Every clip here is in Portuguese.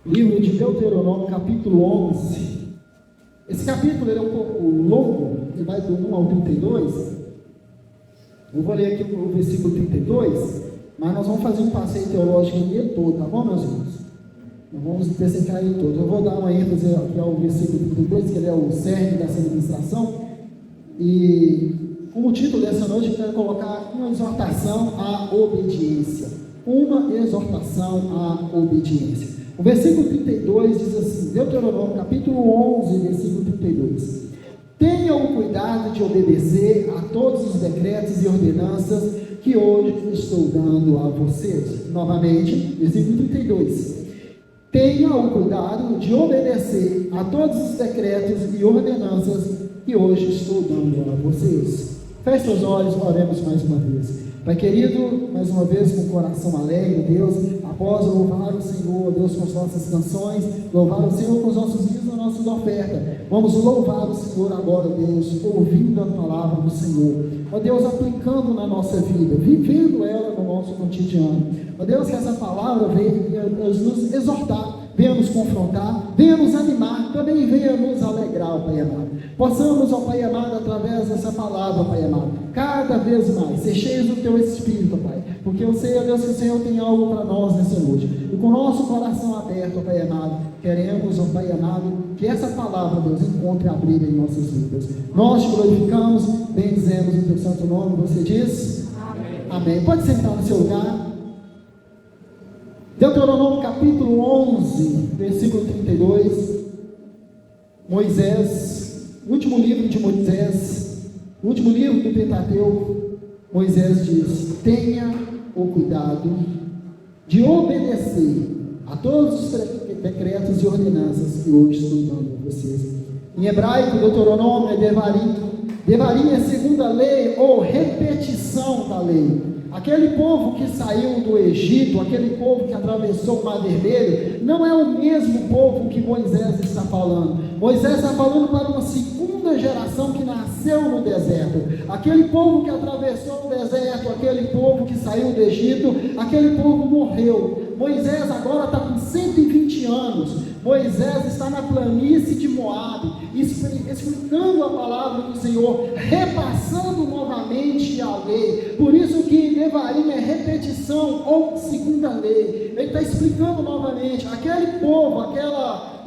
Livro de Deuteronômio, capítulo 11. Esse capítulo ele é um pouco longo, ele vai do 1 ao 32. Eu vou ler aqui o versículo 32, mas nós vamos fazer um passeio teológico ele todo, tá bom, meus irmãos? Nós vamos dessecar ele todo. Eu vou dar uma ênfase aqui ao versículo 32, que ele é o cerne dessa ministração. E como título dessa noite, eu quero colocar uma exortação à obediência. Uma exortação à obediência. O versículo 32 diz assim, Deuteronômio capítulo 11, versículo 32. Tenham o cuidado de obedecer a todos os decretos e ordenanças que hoje estou dando a vocês. Novamente, versículo 32. Tenham o cuidado de obedecer a todos os decretos e ordenanças que hoje estou dando a vocês. Feche os olhos, oremos mais uma vez. Pai querido, mais uma vez com o coração alegre, Deus, após louvar o Senhor, Deus, com as nossas canções, louvar o Senhor com os nossos dízimos e nossas ofertas, vamos louvar o Senhor agora, Deus, ouvindo a palavra do Senhor, ó Deus, aplicando na nossa vida, vivendo ela no nosso cotidiano, ó Deus, que essa palavra venha nos exortar, venha nos confrontar, venha nos animar, também venha nos alegrar, ó Pai amado. Possamos, ó Pai amado, através dessa palavra, ó Pai amado, cada vez mais ser cheios do Teu Espírito, Pai, porque eu sei, ó Deus, que o Senhor tem algo para nós nessa noite, e com o nosso coração aberto, ó Pai amado, queremos, ó Pai amado, que essa palavra, Deus, encontre abrigo em nossas vidas. Nós te glorificamos, bendizemos o Teu santo nome, você diz? Amém. Amém. Pode sentar no seu lugar. Deuteronômio capítulo 11, versículo 32, Moisés, último livro de Moisés, último livro do Pentateuco, Moisés diz, tenha o cuidado de obedecer a todos os decretos e ordenanças que hoje estou dando a vocês. Em hebraico, Deuteronômio é Devarim. Devarim é segunda lei ou repetição da lei. Aquele povo que saiu do Egito, aquele povo que atravessou o Mar Vermelho, não é o mesmo povo que Moisés está falando. Moisés está falando para uma segunda geração que nasceu no deserto. Aquele povo que atravessou o deserto, aquele povo que saiu do Egito, aquele povo morreu. Moisés agora está com 120 anos. Moisés está na planície de Moabe, explicando a palavra do Senhor, repassando novamente a lei. Por isso que Devarim é repetição ou segunda lei. Ele está explicando novamente. Aquele povo,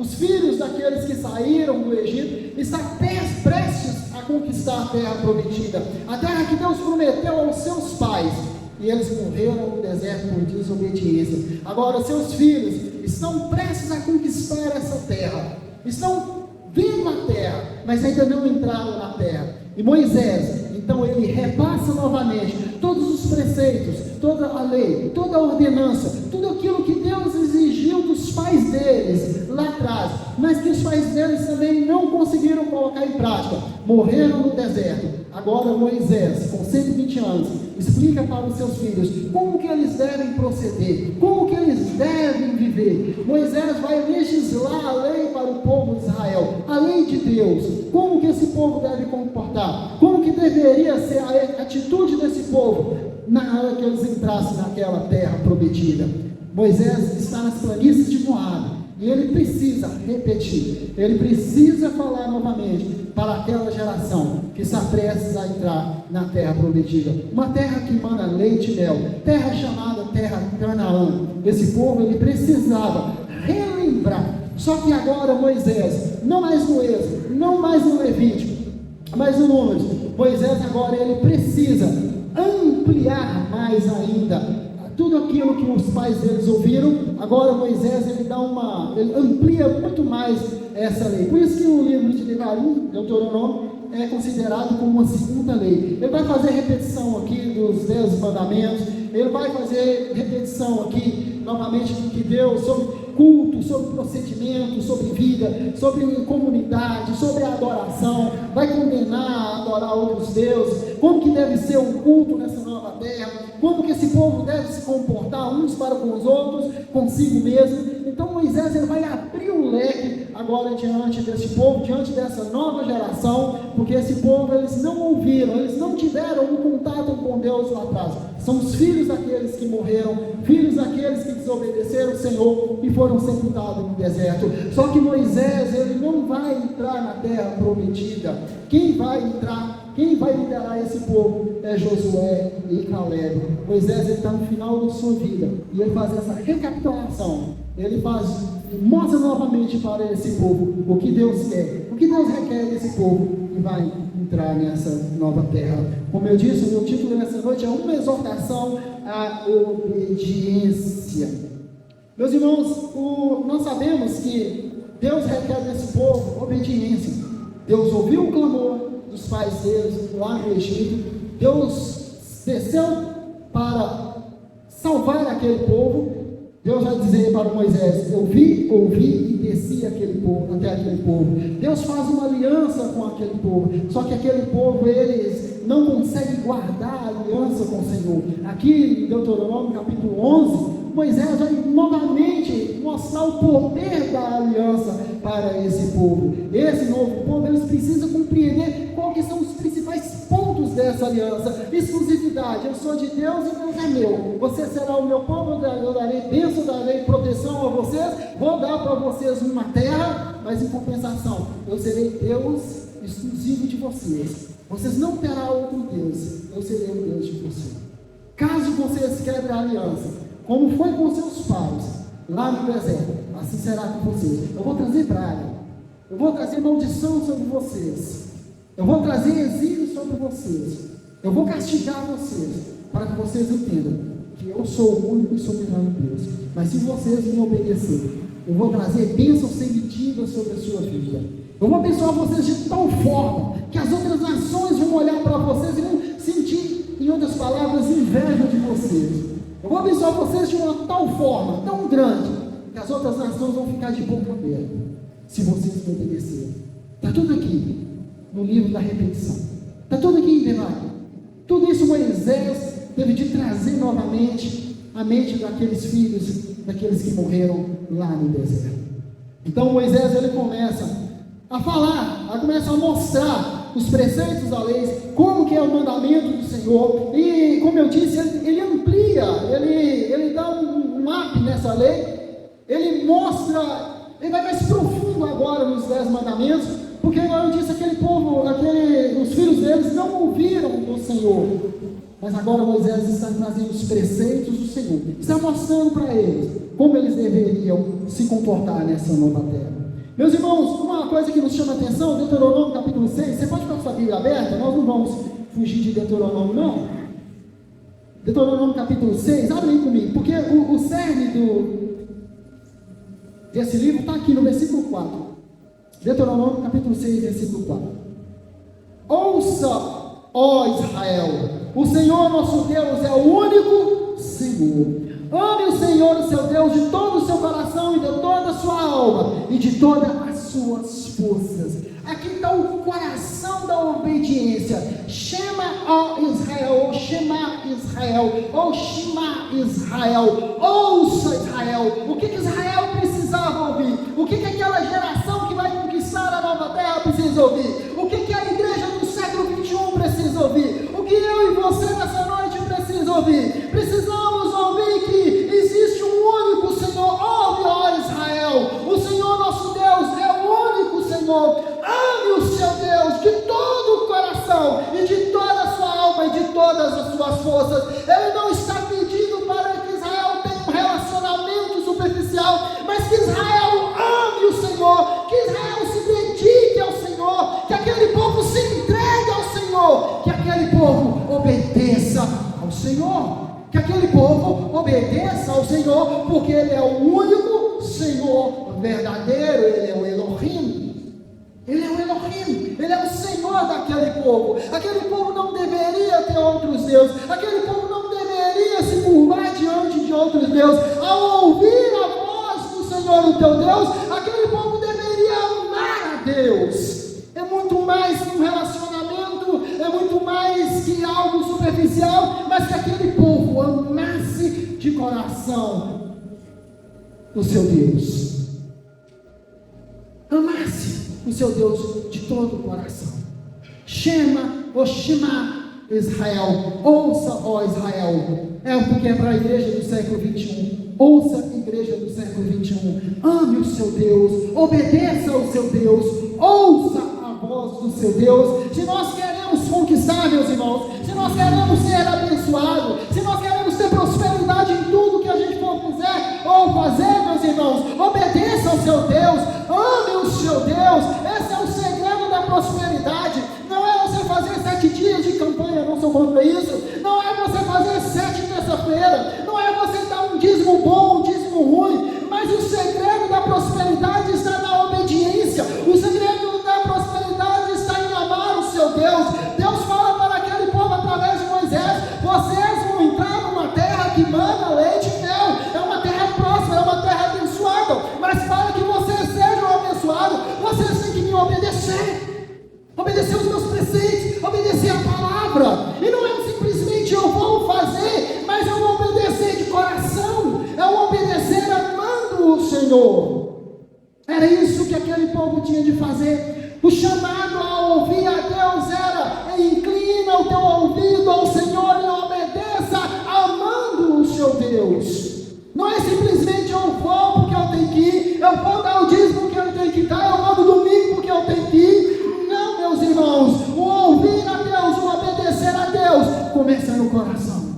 os filhos daqueles que saíram do Egito, estão prestes a conquistar a terra prometida, a terra que Deus prometeu aos seus pais. E eles morreram no deserto por desobediência. Agora seus filhos estão prestes a conquistar essa terra, estão vendo a terra, mas ainda não entraram na terra. E Moisés, então ele repassa novamente todos os preceitos, toda a lei, toda a ordenança, tudo aquilo que Deus exigiu dos pais deles lá atrás, mas que os pais deles também não conseguiram colocar em prática, morreram no deserto. Agora Moisés, com 120 anos, explica para os seus filhos como que eles devem proceder, como que eles devem viver. Moisés vai legislar a lei para o povo de Israel, a lei de Deus, como que esse povo deve comportar, como que deveria ser a atitude desse povo na hora que eles entrassem naquela terra prometida. Moisés está nas planícies de Moabe, e ele precisa repetir, ele precisa falar novamente para aquela geração que está prestes a entrar na terra prometida, uma terra que emana leite e mel, terra chamada terra Canaã. Esse povo ele precisava relembrar. Só que agora Moisés, não mais no Êxodo, não mais no Levítico, mas no Números, Moisés agora ele precisa ampliar mais ainda tudo aquilo que os pais deles ouviram. Agora Moisés ele amplia muito mais essa lei. Por isso que o livro de Devarim, Deuteronômio, é considerado como uma segunda lei. Ele vai fazer repetição aqui dos 10 mandamentos, ele vai fazer repetição aqui novamente do que Deus, sobre culto, sobre procedimento, sobre vida, sobre comunidade, sobre a adoração, vai condenar a adorar outros deuses, como que deve ser o culto nessa nova terra, como que esse povo deve se comportar uns para com os outros, consigo mesmo. Então Moisés ele vai abrir o leque agora diante desse povo, diante dessa nova geração, porque esse povo, eles não ouviram, eles não tiveram um contato com Deus lá atrás. São os filhos daqueles que morreram, filhos daqueles que desobedeceram o Senhor e foram sepultados no deserto. Só que Moisés, ele não vai entrar na terra prometida. Quem vai entrar, quem vai liderar esse povo é Josué e Caleb. Moisés está no final da sua vida e ele faz essa recapitulação. Ele mostra novamente para esse povo o que Deus quer, o que Deus requer desse povo que vai entrar nessa nova terra. Como eu disse, o meu título nessa noite é uma exortação à obediência. Meus irmãos, nós sabemos que Deus requer desse povo obediência. Deus ouviu o clamor dos pais deles lá no Egito. Deus desceu para salvar aquele povo. Deus vai dizer para Moisés: eu vi, ouvi e desci até aquele povo. Deus faz uma aliança com aquele povo, só que aquele povo, eles não conseguem guardar a aliança com o Senhor. Aqui em Deuteronômio capítulo 11, Moisés vai novamente mostrar o poder da aliança para esse povo. Esse novo povo, eles precisam compreender quais são os principais pontos dessa aliança. Exclusividade: eu sou de Deus e Deus é meu. Você será o meu povo, eu darei bênção, darei proteção a vocês, vou dar para vocês uma terra, mas em compensação, eu serei Deus exclusivo de vocês. Vocês não terão outro Deus, eu serei o Deus de vocês. Caso vocês quebrem a aliança, como foi com seus pais lá no deserto, assim será com vocês. Eu vou trazer praga, eu vou trazer maldição sobre vocês, eu vou trazer exílio sobre vocês, eu vou castigar vocês, para que vocês entendam que eu sou o único e soberano Deus. Mas se vocês me obedecerem, eu vou trazer bênçãos sem medida sobre a sua vida. Eu vou abençoar vocês de tal forma que as outras nações vão olhar para vocês e vão sentir, em outras palavras, inveja de vocês. Eu vou abençoar vocês de uma tal forma, tão grande, que as outras nações vão ficar de boca aberta, se vocês me obedecerem. Está tudo aqui no livro da repetição. Está tudo aqui em Deuteronômio. Tudo isso Moisés teve de trazer novamente a mente daqueles filhos, daqueles que morreram lá no deserto. Então Moisés, ele começa a falar, começa a mostrar os preceitos da lei, como que é o mandamento do Senhor, e como eu disse, ele amplia, ele dá um up nessa lei, ele mostra, ele vai mais profundo agora nos 10 mandamentos, porque agora eu disse, aquele povo, os filhos deles não ouviram do Senhor, mas agora Moisés está trazendo os preceitos do Senhor, está mostrando para eles como eles deveriam se comportar nessa nova terra. Meus irmãos, uma coisa que nos chama a atenção, Deuteronômio capítulo 6, você pode ficar com sua Bíblia aberta? Nós não vamos fugir de Deuteronômio, não. Deuteronômio capítulo 6, abre aí comigo, porque o cerne desse livro está aqui no versículo 4. Deuteronômio capítulo 6, versículo 4. Ouça, ó Israel, o Senhor nosso Deus é o único Senhor. Ame o Senhor, o seu Deus, de todo o seu coração e de toda a sua alma e de todas as suas forças. Aqui está o coração da obediência. Shema, ó Israel, ou Shema Israel, ou Shema Israel. Ouça Israel. O que Israel precisava ouvir? O que aquela geração que vai conquistar a nova terra precisa ouvir? O que a igreja do século 21 precisa ouvir? O que eu e você nessa noite precisa ouvir? Precisamos ouvir que existe um único Senhor. Ouve, ó Israel, o Senhor nosso Deus é o único Senhor. Ame o seu Deus de todo o coração e de toda a sua alma e de todas as suas forças. Ele não está pedindo para que Israel tenha um relacionamento superficial, mas que Israel ame o Senhor, que Israel se dedique ao Senhor, que aquele povo se entregue ao Senhor, que aquele povo obedeça ao Senhor. Que aquele povo obedeça ao Senhor, porque Ele é o único Senhor verdadeiro, Ele é o Elohim. Ele é o Elohim, Ele é o Senhor daquele povo. Aquele povo não deveria ter outros deuses, aquele povo não deveria se curvar diante de outros deuses. Ao ouvir a voz do Senhor, o teu Deus, aquele povo deveria amar a Deus. É muito mais que um relacionamento, é muito mais que algo superficial, mas que aquele povo amasse de coração o seu Deus. amasse o seu Deus de todo o coração. Shema Israel, ouça, ó Israel. Porque é para a igreja do século 21. Ouça, igreja do século 21. Ame o seu Deus, obedeça ao seu Deus, ouça a voz do seu Deus. Se nós queremos conquistar, meus irmãos, se nós queremos ser abençoados, se nós queremos ter prosperidade em tudo que a gente for fizer ou fazer, meus irmãos, obedeça ao seu Deus, ame o seu Deus. Esse é o segredo da prosperidade. Não é você fazer 7 dias de campanha, não sou contra isso. Não é você fazer 7 terça-feira. Não é você dar um dízimo bom, um dízimo ruim. Mas o segredo da prosperidade está na obediência. O segredo da prosperidade está em amar o seu Deus. Deus fala para aquele povo através de Moisés: vocês vão entrar numa terra que mana leite e mel. É uma terra próspera, é uma terra abençoada. Mas para que vocês sejam abençoados, vocês têm que me obedecer. Obedecer os meus preceitos, obedecer a palavra. E não é simplesmente eu vou fazer, mas eu vou obedecer de coração. Eu vou obedecer amando o Senhor. Era isso que aquele povo tinha de fazer. O chamado a ouvir a Deus era: inclina o teu ouvido ao Senhor e obedeça amando o seu Deus. Não é simplesmente eu vou porque eu tenho que ir, eu vou dar o dízimo porque eu tenho que dar, eu vou no domingo porque eu tenho que ir. Não, meus irmãos, o ouvir a Deus, o obedecer a Deus, começa no coração,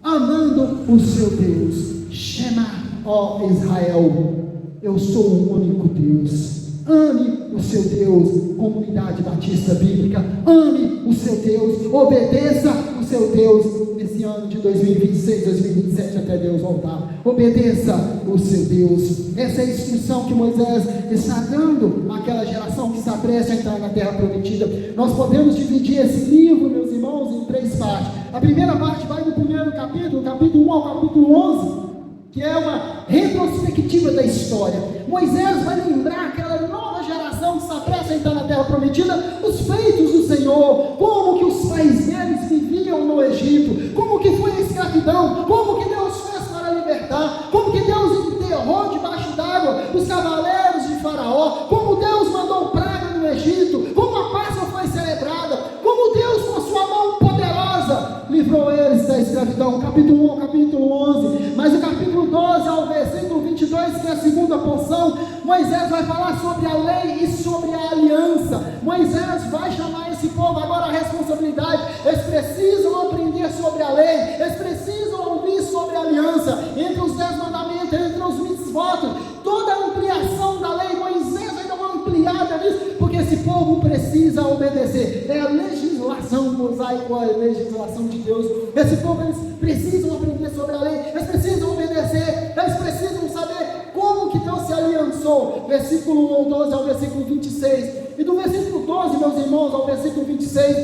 amando o seu Deus. Shema, ó Israel, eu sou o único Deus. Ame o seu Deus, comunidade batista bíblica, ame o seu Deus, obedeça o seu Deus nesse ano de 2026, 2027, até Deus voltar. Obedeça o seu Deus. Essa é a instrução que Moisés está dando àquela geração que está prestes a entrar na terra prometida. Nós podemos dividir esse livro, meus irmãos, em 3 partes. A primeira parte vai do primeiro capítulo, capítulo 1 ao capítulo 11, que é uma retrospectiva da história. Moisés vai lembrar aquela nova geração que está prestes a entrar na terra prometida, os feitos do Senhor, como que os pais deles viviam no Egito, como que foi a escravidão, como que Deus fez para libertar, como que Deus enterrou debaixo d'água os cavaleiros de Faraó, como Deus mandou praga no Egito, como a Páscoa foi celebrada, como Deus com a sua mão poderosa livrou eles da escravidão. Capítulo 1 ao capítulo 11, mas o capítulo 12 ao versículo 22, que é a segunda porção, Moisés vai falar sobre a lei e sobre a aliança. Moisés vai chamar esse povo agora à responsabilidade. Eles precisam aprender sobre a lei, eles precisam ouvir sobre a aliança, entre os 10 mandamentos, entre os mitzvot, toda a ampliação da lei. Moisés vai dar uma ampliada nisso, porque esse povo precisa obedecer. É a legislação mosaica, a legislação de Deus. Esse povo, eles precisam aprender sobre a lei, eles precisam obedecer, eles precisam saber como que Deus se aliançou. Versículo 1 ao 12 ao versículo 26. E do versículo 12, meus irmãos, ao versículo 26,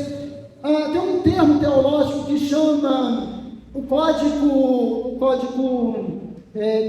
tem um termo teológico que chama o código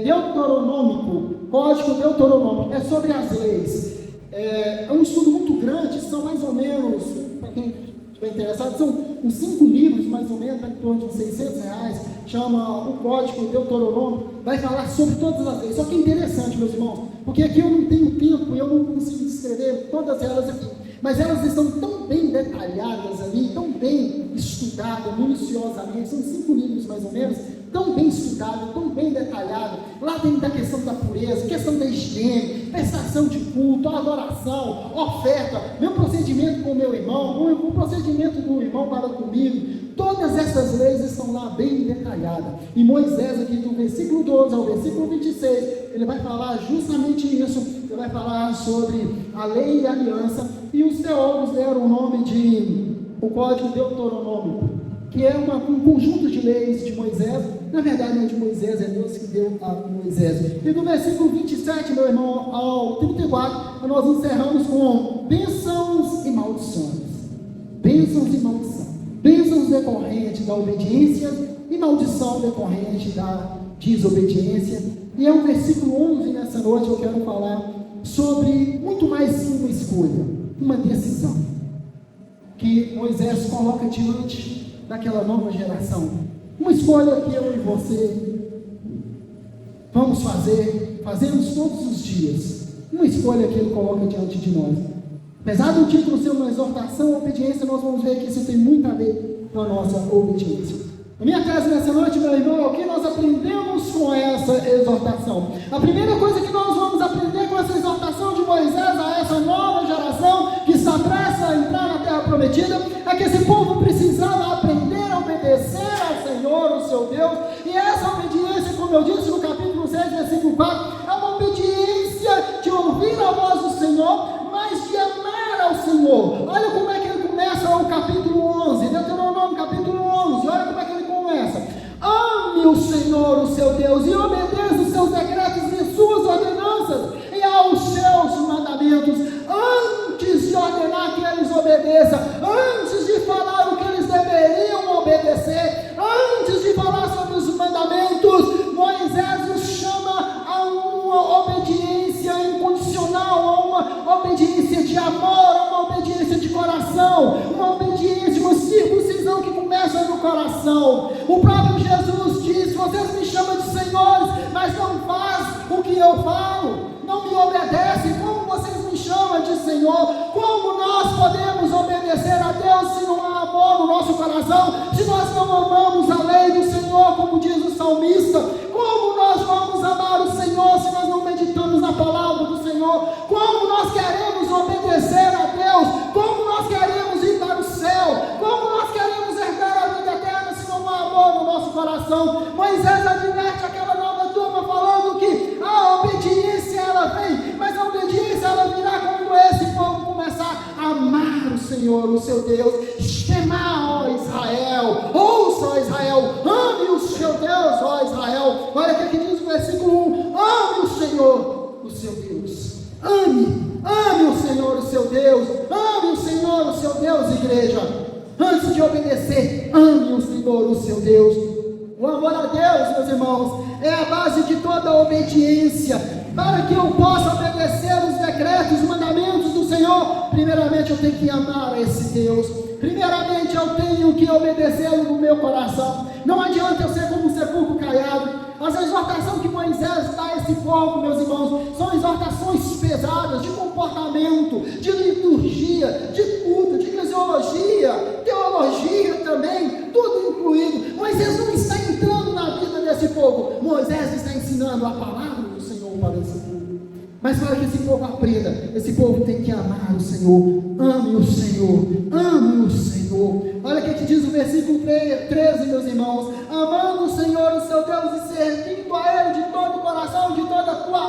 deuteronômico. Código deuteronômico é sobre as leis. É um estudo muito grande, são mais ou menos, para quem estiver interessado, são uns 5 livros, mais ou menos, em torno de R$600, chama o Código Deuteronômico, vai falar sobre todas as leis. Só que é interessante, meus irmãos, porque aqui eu não tenho tempo, eu não consigo descrever todas elas aqui, mas elas estão tão bem detalhadas ali, tão bem estudadas, minuciosamente, são 5 livros mais ou menos, tão bem estudado, tão bem detalhado. Lá tem da questão da pureza, questão da higiene, prestação de culto, adoração, oferta, meu procedimento com o meu irmão, o procedimento do irmão para comigo. Todas essas leis estão lá bem detalhadas. E Moisés, aqui do versículo 12 ao versículo 26, ele vai falar justamente isso. Ele vai falar sobre a lei e a aliança. E os teólogos deram o nome de o Código Deuteronômico, que é um conjunto de leis de Moisés. Na verdade não é de Moisés, é Deus que deu a Moisés. E do versículo 27, meu irmão, ao 34, nós encerramos com bênçãos e maldições. Bênçãos e maldição. Bênçãos decorrentes da obediência e maldição decorrente da desobediência. E é o versículo 11 nessa noite eu quero falar sobre muito mais que uma escolha, uma decisão que Moisés coloca diante daquela nova geração. Uma escolha que eu e você vamos fazer, fazemos todos os dias. uma escolha que ele coloca diante de nós. Apesar do título ser uma exortação à obediência, nós vamos ver que isso tem muito a ver com a nossa obediência. A minha tese nessa noite, meu irmão, é o que nós aprendemos com essa exortação. A primeira coisa que nós vamos aprender com essa exortação de Moisés a essa nova geração que está prestes a entrar na terra prometida, é que esse povo precisava aprender a obedecer ao Senhor, o seu Deus, e essa obediência, como eu disse no capítulo 6, versículo 4, é uma obediência de ouvir a voz do Senhor, mas de amar ao Senhor. Olha como é que ele começa o capítulo 11, Deuteronômio capítulo 11, olha como é que ele começa: ame o Senhor, o seu Deus, e obedeça os seus decretos e suas ordenanças, e aos seus mandamentos, antes de ordenar que eles obedeçam, antes de falar o que eles deveriam obedecer, antes de falar sobre os mandamentos, Moisés os chama a uma obediência incondicional, a uma obediência de amor, a uma obediência de coração, uma obediência, uma circuncisão que começa no coração. O próprio Jesus diz: vocês me chamam de senhores, mas não fazem o que eu falo, não me obedecem. Como vocês me chamam de Senhor? Como nós podemos obedecer a Deus se não há amor no nosso coração, se nós não amamos a lei do Senhor, como diz o salmista? Como nós vamos amar o Senhor se nós não meditamos na palavra do Senhor? Como nós queremos obedecer a Deus? Como nós queremos ir para o céu? Como nós queremos herdar a vida eterna se não há amor no nosso coração? Moisés adverte aquela nova turma falando que a obediência ela vem, mas a obediência ela virá quando esse povo começar a amar o Senhor, o seu Deus. Shema, ó Israel, ouça, ó Israel, ame o seu Deus, ó Israel. Olha o que diz o versículo 1: ame o Senhor, o seu Deus. Ame o Senhor, o seu Deus. Ame o Senhor, o seu Deus, igreja. Antes de obedecer, ame o Senhor, o seu Deus. O amor a Deus, meus irmãos, é a base de toda obediência. Para que eu possa obedecer os decretos, os mandamentos do Senhor, primeiramente eu tenho que amar esse Deus. Primeiramente eu tenho que obedecê-lo no meu coração. Não adianta eu ser como um sepulcro caiado. As exortações que Moisés dá a esse povo, meus irmãos, são exortações pesadas de comportamento, de liturgia, de culto, de eclesiologia, teologia também, tudo incluído. Moisés não está entrando na vida desse povo. Moisés está ensinando a palavra do Senhor para esse povo. Mas para que esse povo aprenda, esse povo tem que amar o Senhor. Ame o Senhor, ame o Senhor. Olha o que diz o versículo 13, meus irmãos: amando o Senhor, o seu Deus, e servindo a Ele de todo o coração, de toda a tua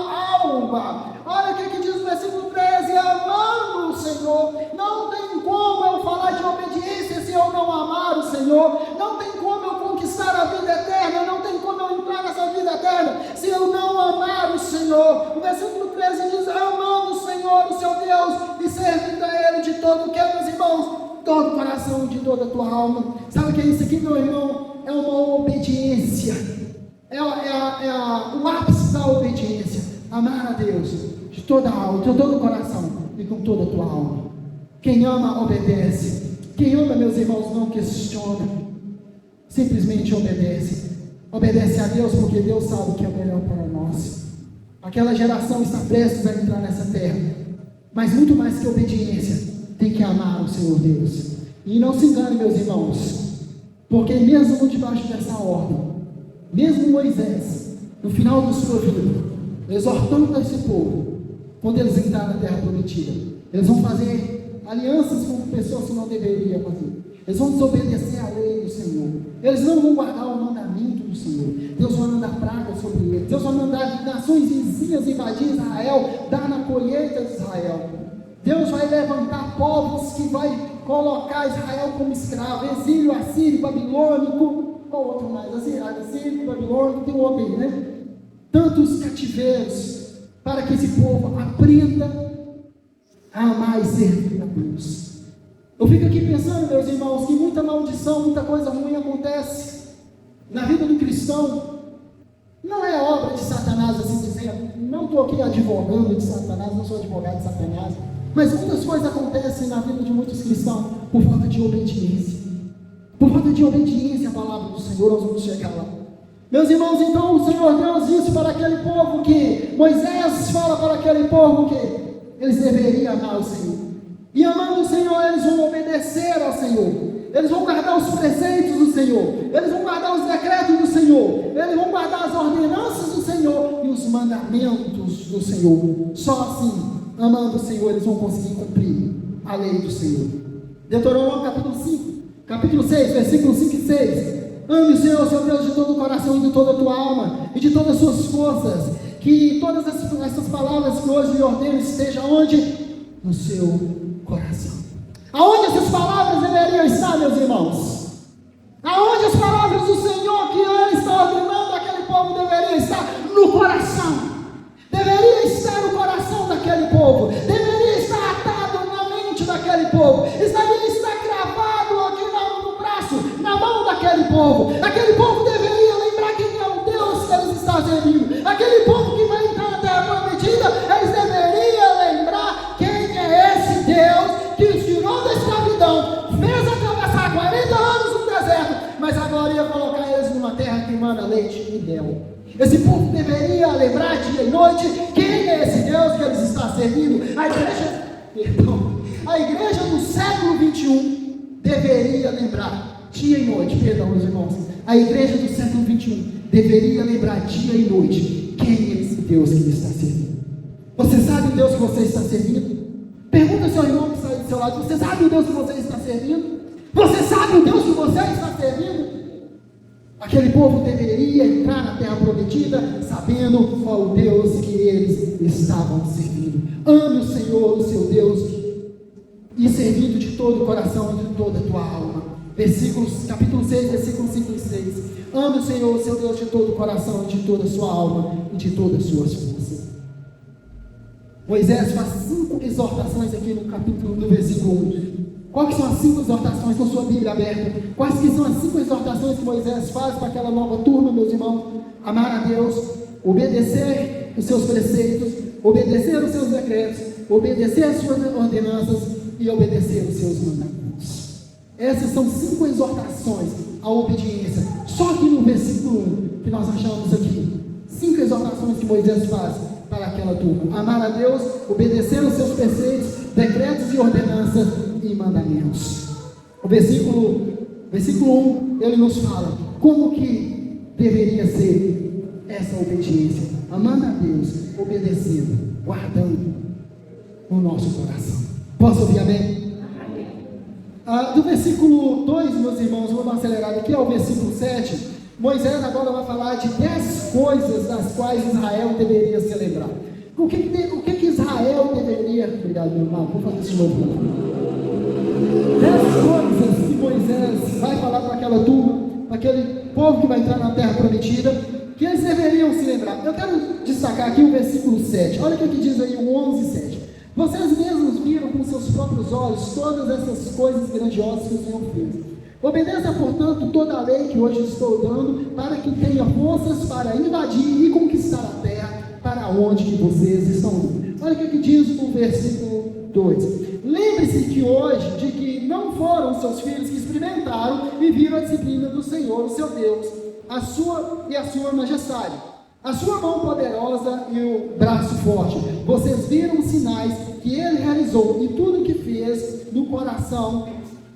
alma. Olha o que diz o versículo 13: amando o Senhor. Não tem como eu falar de obediência se eu não amar o Senhor. Não tem como eu conquistar a vida eterna, não tem como eu entrar nessa vida eterna se eu não amar o Senhor. O versículo 13 diz: amando o Senhor, o seu Deus, e servindo a Ele de todo o que, meus irmãos? Todo o coração, de toda a tua alma. Sabe o que é isso aqui, meu irmão? É uma obediência. O ápice da obediência. Amar a Deus de toda a alma, de todo o coração e com toda a tua alma. Quem ama, obedece. Quem ama, meus irmãos, não questiona. Simplesmente obedece. Obedece a Deus porque Deus sabe o que é melhor para nós. Aquela geração está prestes a entrar nessa terra. Mas muito mais que obediência, tem que amar o Senhor Deus. E não se engane, meus irmãos, porque mesmo debaixo dessa ordem, mesmo Moisés, no final da sua vida, exortando esse povo, quando eles entrarem na terra prometida, eles vão fazer alianças com pessoas que não deveriam fazer. Eles vão desobedecer a lei do Senhor. Eles não vão guardar o mandamento do Senhor. Deus vai mandar praga sobre eles. Deus vai mandar nações vizinhas invadir Israel, dar na colheita de Israel. Deus vai levantar povos que vai colocar Israel como escravo. Exílio assírio, babilônico. Qual outro mais? Assírio, babilônico, tem outro aí, né? Tantos cativeiros, para que esse povo aprenda a amar e servir a Deus. Eu fico aqui pensando, meus irmãos, que muita maldição, muita coisa ruim acontece na vida do cristão. Não é obra de Satanás, assim dizendo. Não estou aqui advogando de Satanás, não sou advogado de Satanás. Mas muitas coisas acontecem na vida de muitos cristãos por falta de obediência. Por falta de obediência à palavra do Senhor, nós vamos chegar lá. Meus irmãos, então o Senhor Deus disse para aquele povo que Moisés fala para aquele povo que eles deveriam amar o Senhor. E amando o Senhor, eles vão obedecer ao Senhor. Eles vão guardar os preceitos do Senhor. Eles vão guardar os decretos do Senhor. Eles vão guardar as ordenanças do Senhor e os mandamentos do Senhor. Só assim, amando o Senhor, eles vão conseguir cumprir a lei do Senhor. Deuteronômio capítulo 6, versículos 5 e 6. Ame o Senhor, seu Deus, de todo o coração e de toda a tua alma e de todas as suas forças. Que todas essas palavras que hoje lhe ordeno estejam onde? No seu coração. Aonde essas palavras deveriam estar, meus irmãos? Aonde as palavras do Senhor que Ele está ordenando aquele povo deveriam estar? No coração. Deveria estar no coração daquele povo. Deveria estar atado na mente daquele povo. Deveria estar gravado aqui no braço, na mão daquele povo. Aquele povo deveria lembrar quem é o Deus que eles estão servindo. Aquele povo que vai entrar na terra prometida, eles deveriam lembrar quem é esse Deus que os tirou da escravidão, fez atravessar 40 anos no deserto, mas agora ia colocar eles numa terra que emana leite e mel. Esse povo deveria lembrar dia e noite quem é esse Deus que eles estão servindo. A igreja do século 21 deveria lembrar dia e noite, meus irmãos, a igreja do século 21 deveria lembrar dia e noite quem é esse Deus que ele está servindo. Você sabe o Deus que você está servindo? Pergunta ao seu irmão que está aí do seu lado: você sabe o Deus que você está servindo? Você sabe o Deus que você está servindo? Aquele povo deveria entrar na terra prometida sabendo qual o Deus que eles estavam servindo. Ame o Senhor, o seu Deus, e servindo de todo o coração e de toda a tua alma. Capítulo 6, versículos 5 e 6. Ame o Senhor, o seu Deus, de todo o coração e de toda a sua alma e de todas as suas forças. Moisés faz 5 exortações aqui no versículo 1. Quais são as 5 exortações com sua Bíblia aberta? Quais que são as 5 exortações que Moisés faz para aquela nova turma, meus irmãos? Amar a Deus, obedecer os seus preceitos, obedecer os seus decretos, obedecer as suas ordenanças e obedecer os seus mandamentos. Essas são 5 exortações à obediência. Só que no versículo 1 que nós achamos aqui, 5 exortações que Moisés faz para aquela turma: amar a Deus, obedecer os seus preceitos, decretos e ordenanças e mandamentos. O versículo 1, ele nos fala como que deveria ser essa obediência: amando a Deus, obedecendo, guardando no nosso coração. Posso ouvir amém? Do versículo 2, meus irmãos, vou dar uma acelerada aqui ao versículo 7. Moisés agora vai falar de 10 coisas das quais Israel deveria se lembrar. O que Israel deveria... Obrigado, meu irmão, vou fazer isso de novo. 10 coisas que Moisés vai falar para aquela turma, para aquele povo que vai entrar na terra prometida, que eles deveriam se lembrar. Eu quero destacar aqui o versículo 7. Olha o que diz aí o 11:7. Vocês mesmos viram com seus próprios olhos todas essas coisas grandiosas que o Senhor fez. Obedeça, portanto, toda a lei que hoje estou dando, para que tenha forças para invadir e conquistar a terra para onde que vocês estão indo. Olha o que diz o versículo 2. Lembre-se que hoje, de que não foram seus filhos que experimentaram e viram a disciplina do Senhor, o seu Deus, a sua majestade, a sua mão poderosa e o braço forte. Vocês viram os sinais que ele realizou e tudo que fez no coração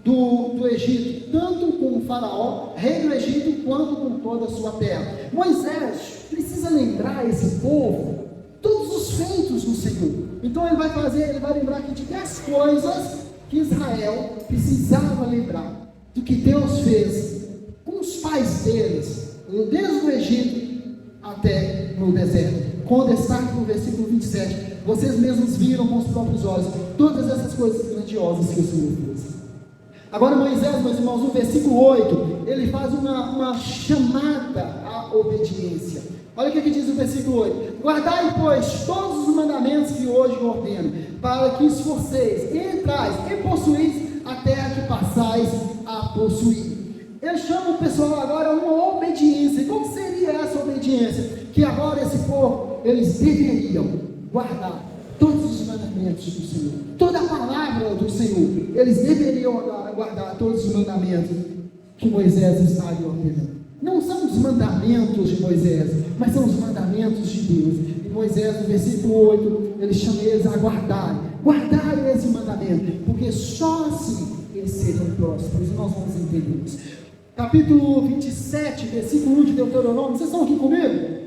do Egito, tanto com o faraó, rei do Egito, quanto com toda a sua terra. Moisés precisa lembrar esse povo todos os feitos do Senhor. Então ele vai lembrar aqui de 10 coisas que Israel precisava lembrar do que Deus fez com os pais deles, desde o Egito até no deserto. Com destaque no versículo 27, vocês mesmos viram com os próprios olhos todas essas coisas grandiosas que o Senhor fez. Agora Moisés, meus irmãos, no versículo 8, ele faz uma chamada à obediência. Olha o que diz o versículo 8: guardai, pois, todos os mandamentos que hoje ordeno, para que esforceis, entrais e possuís a terra que passais a possuir. Ele chama o pessoal agora a uma obediência. Como seria essa obediência? Que agora esse povo, eles deveriam guardar todos os mandamentos do Senhor, toda a palavra do Senhor. Eles deveriam agora guardar todos os mandamentos que Moisés está ordenando. não são os mandamentos de Moisés, mas são os mandamentos de Deus. E Moisés, no versículo 8, ele chama eles a guardarem esse mandamento, porque só assim eles seriam prósperos. E nós vamos entender isso. Capítulo 27, versículo 1 de Deuteronômio. Vocês estão aqui comigo?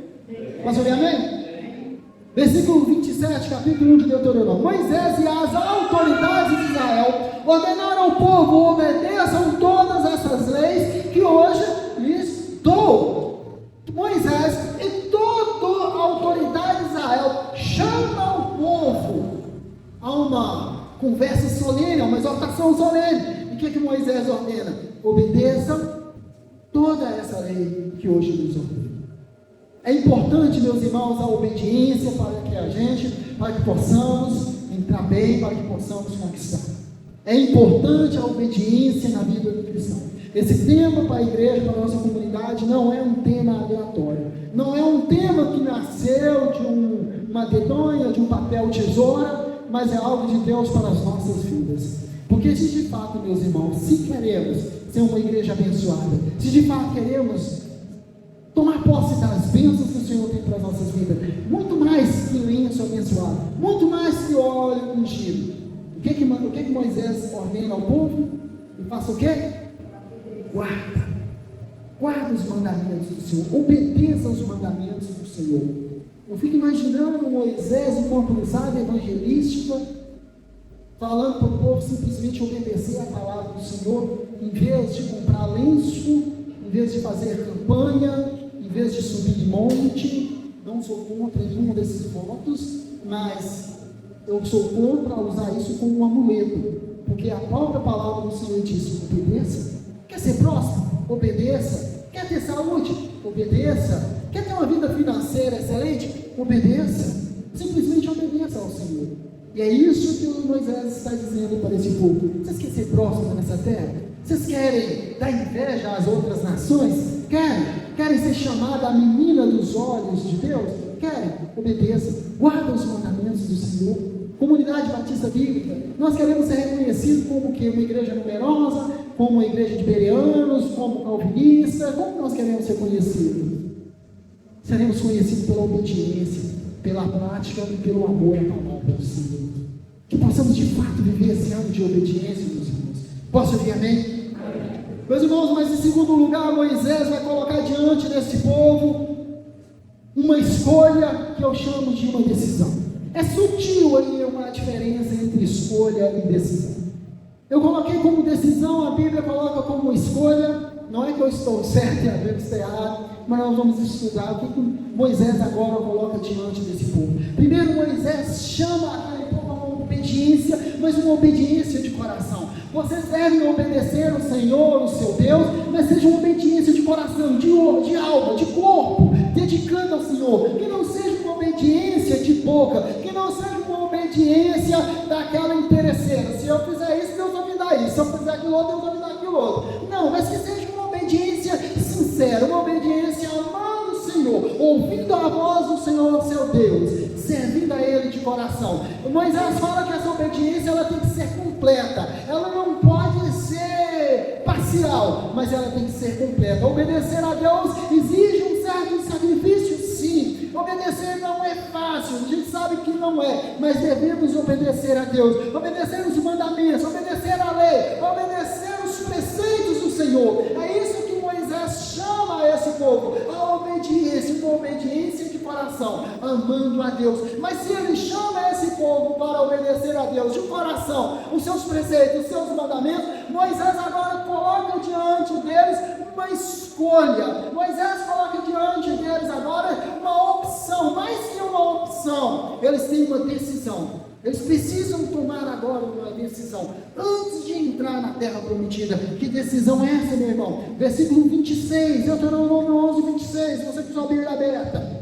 Posso ouvir amém? Versículo 27, capítulo 1 de Deuteronômio. Moisés e as autoridades de Israel ordenaram ao povo: obedeçam todas essas leis que hoje lhes dou. Moisés e toda a autoridade de Israel chama o povo a uma conversa solene, a uma exortação solene. E o que Moisés ordena? Obedeçam toda essa lei que hoje lhes ordena. É importante, meus irmãos, a obediência para que possamos entrar bem, para que possamos conquistar. É importante a obediência na vida do cristão. Esse tema para a igreja, para a nossa comunidade, não é um tema aleatório. Não é um tema que nasceu de uma dedonha, de um papel tesoura, mas é algo de Deus para as nossas vidas. Porque se de fato, meus irmãos, se queremos ser uma igreja abençoada, se de fato queremos tomar posse das bênçãos que o Senhor tem para as nossas vidas, muito mais que lenço abençoado, muito mais que óleo ungido, o que Moisés ordena ao povo? E faça o quê? Guarda os mandamentos do Senhor, obedeça aos mandamentos do Senhor. Eu fico imaginando Moisés, enquanto usado evangelística, falando para o povo simplesmente obedecer a palavra do Senhor, em vez de comprar lenço, em vez de fazer campanha, em vez de subir monte. Não sou contra nenhum desses votos, mas eu sou contra usar isso como um amuleto, porque a própria palavra do Senhor diz: obedeça. Quer ser próspero? Obedeça. Quer ter saúde? Obedeça. Quer ter uma vida financeira excelente? Obedeça. Simplesmente obedeça ao Senhor. E é isso que o Moisés está dizendo para esse povo. Vocês querem ser prósperos nessa terra? Vocês querem dar inveja às outras nações? Querem ser chamada a menina dos olhos de Deus? Querem? Obedeça. Guarda os mandamentos do Senhor. Comunidade Batista Bíblica, nós queremos ser reconhecidos como que uma igreja numerosa, como uma igreja de bereanos, como calvinista. Como nós queremos ser conhecidos? Seremos conhecidos pela obediência, pela prática e pelo amor à palavra do Senhor. Que possamos de fato viver esse ano de obediência, meus irmãos. Posso ouvir amém? Amém. Meus irmãos, mas em segundo lugar, Moisés vai colocar diante desse povo uma escolha que eu chamo de uma decisão. É sutil aí uma diferença entre escolha e decisão. Eu coloquei como decisão, a Bíblia coloca como escolha. Não é que eu estou certo e a Bíblia está errada, mas nós vamos estudar o que Moisés agora coloca diante desse povo. Primeiro, Moisés chama aquele povo a uma obediência, mas uma obediência de coração. Vocês devem obedecer ao Senhor, o seu Deus, mas seja uma obediência de coração, de alma, de corpo, dedicando ao Senhor. Que não seja uma obediência de boca, que não seja uma obediência daquela interesseira. Se eu fizer isso, Deus vai me dar isso. Se eu fizer aquilo outro, Deus vai me dar aquilo outro. Não, mas que seja uma obediência sincera, uma obediência amando o Senhor, ouvindo a voz do Senhor, seu Deus, servindo a Ele de coração. Moisés fala que essa obediência ela tem que ser completa, ela não pode ser parcial, mas ela tem que ser completa. Obedecer a Deus exige um certo sacrifício, sim. Obedecer não é fácil, a gente sabe que não é, mas devemos obedecer a Deus, obedecer os mandamentos, obedecer a lei, obedecer os preceitos do Senhor. É isso que Moisés chama esse povo, a obediência, uma obediência de coração, amando a Deus. Mas se ele chama esse povo para obedecer a Deus de coração, os seus preceitos, os seus mandamentos, Moisés agora coloca diante deles uma escolha. Moisés coloca diante deles agora uma opção, mais que uma opção, eles têm uma decisão. Eles precisam tomar agora uma decisão, antes de entrar na terra prometida. Que decisão é essa, meu irmão? Versículo 26, Deuteronômio 11, 26, se você quiser a Bíblia aberta.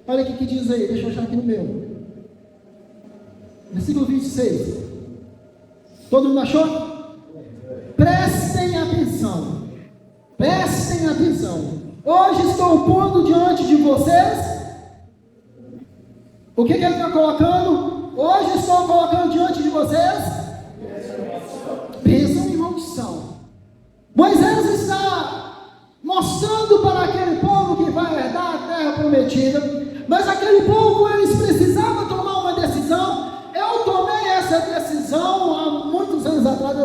Olha o que diz aí, deixa eu achar aqui no meu. Versículo 26. Todo mundo achou? Prestem atenção. Prestem atenção. Hoje estou pondo diante de vocês. O que ele está colocando? Hoje estou colocando diante de vocês bênção e maldição. Moisés está mostrando antiga, mas aquele povo, eles precisavam tomar uma decisão. Eu tomei essa decisão há muitos anos atrás,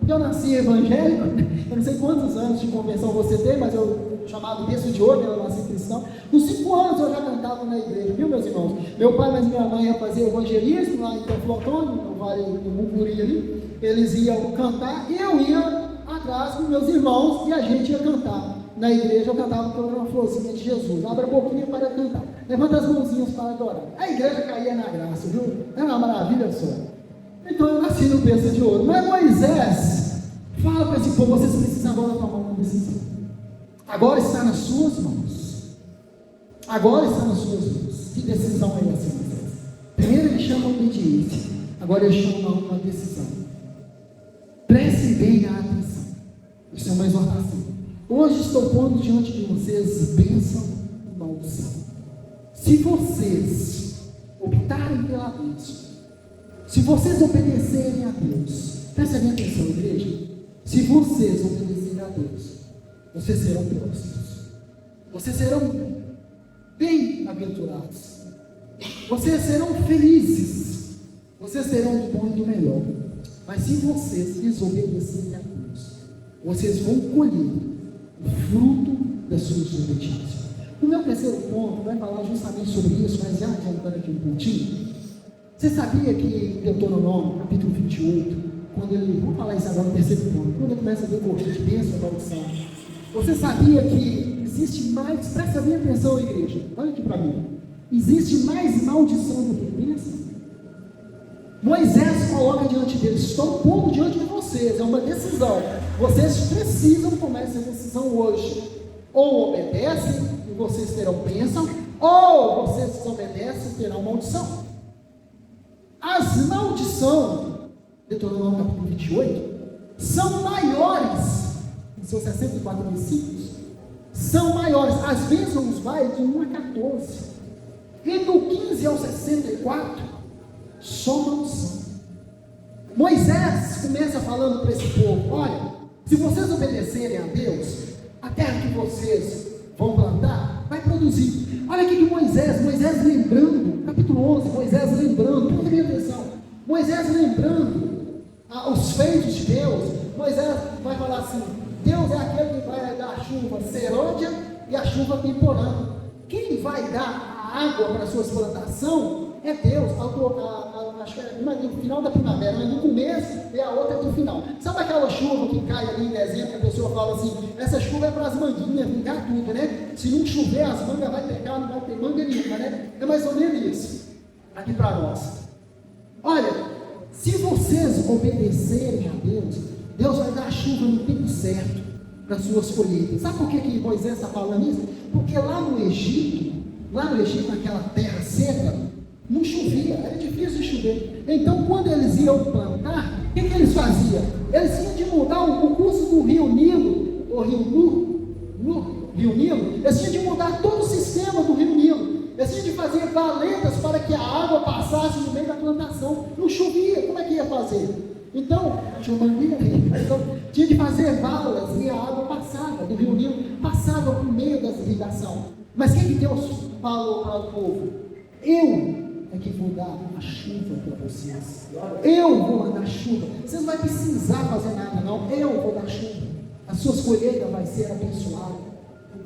eu nasci evangélico, eu não sei quantos anos de conversão você tem, mas eu chamado berço de ouro, eu nasci cristão. Nos 5 anos eu já cantava na igreja, viu, meus irmãos? Meu pai e minha mãe iam fazer evangelismo lá em Campo Antônio, no Vale do Mucuri ali, eles iam cantar, e eu ia atrás com meus irmãos, e a gente ia cantar. Na igreja eu cantava porque eu era uma florzinha de Jesus. Abre a boquinha para cantar, levanta as mãozinhas para adorar. A igreja caía na graça, viu? Era uma maravilha só. Então eu nasci no berço de ouro. Mas Moisés fala para esse povo: vocês precisam agora tomar uma decisão. Agora está nas suas mãos. Agora está nas suas mãos. Que decisão é essa, Moisés? Primeiro ele chama a obediência, agora ele chama uma decisão. Preste bem a atenção. Isso é uma exortação. Hoje estou pondo diante de vocês bênção e maldição. Se vocês optarem pela bênção, se vocês obedecerem a Deus, preste bem atenção, igreja. Se vocês obedecerem a Deus, vocês serão prósperos, vocês serão bem-aventurados, vocês serão felizes, vocês terão do bom e do melhor. Mas se vocês desobedecerem a Deus, vocês vão colher o fruto da sua desobediência. O meu terceiro ponto vai falar justamente sobre isso, mas já adiantando aqui um pontinho. Você sabia que em Deuteronômio, capítulo 28, quando ele, vamos falar isso agora no terceiro ponto, quando ele começa a ver de bênção e maldição, você sabia que existe mais, presta bem atenção, igreja, olha aqui para mim, existe mais maldição do que bênção? Moisés coloca diante deles: estou pondo diante de vocês, é uma decisão, vocês precisam tomar essa decisão hoje, ou obedecem e vocês terão bênção, ou vocês desobedecem e terão maldição. As maldições, Deuteronômio capítulo 28, são maiores, em seus 64 versículos, são maiores. As bênçãos vai de 1 a 14, e do 15 ao 64, só maldição. Moisés começa falando para esse povo: olha, se vocês obedecerem a Deus, a terra que vocês vão plantar vai produzir. Olha aqui que Moisés lembrando, capítulo 11, Moisés lembrando, presta bem atenção, Moisés lembrando os feitos de Deus. Moisés vai falar assim: Deus é aquele que vai dar a chuva serôdia e a chuva temporânea. Quem vai dar a água para as suas plantações é Deus. Acho que é no final da primavera, mas no começo, e a outra é no final. Sabe aquela chuva que cai ali em dezembro, que a pessoa fala assim: essa chuva é para as manguinhas vingar tudo, né? Se não chover, as mangas vai pegar, não vai ter manga nenhuma, né? É mais ou menos isso aqui para nós. Olha, se vocês obedecerem a Deus, Deus vai dar a chuva no tempo certo para as suas colheitas. Sabe por que Moisés está falando isso? Porque lá no Egito, naquela terra seca, não chovia, era difícil de chover. Então, quando eles iam plantar, o que eles faziam? Eles tinham de mudar o curso do rio Nilo, o rio Nilo, eles tinham de mudar todo o sistema do rio Nilo. Eles tinham de fazer valetas para que a água passasse no meio da plantação. Não chovia, como é que ia fazer? Então, tinha de fazer valas e a água passava do rio Nilo, passava por meio das irrigações. Mas o que Deus falou para o povo? Eu é que vou dar a chuva para vocês. Eu vou mandar chuva. Vocês não vão precisar fazer nada, não. Eu vou dar chuva. As suas colheitas vão ser abençoadas,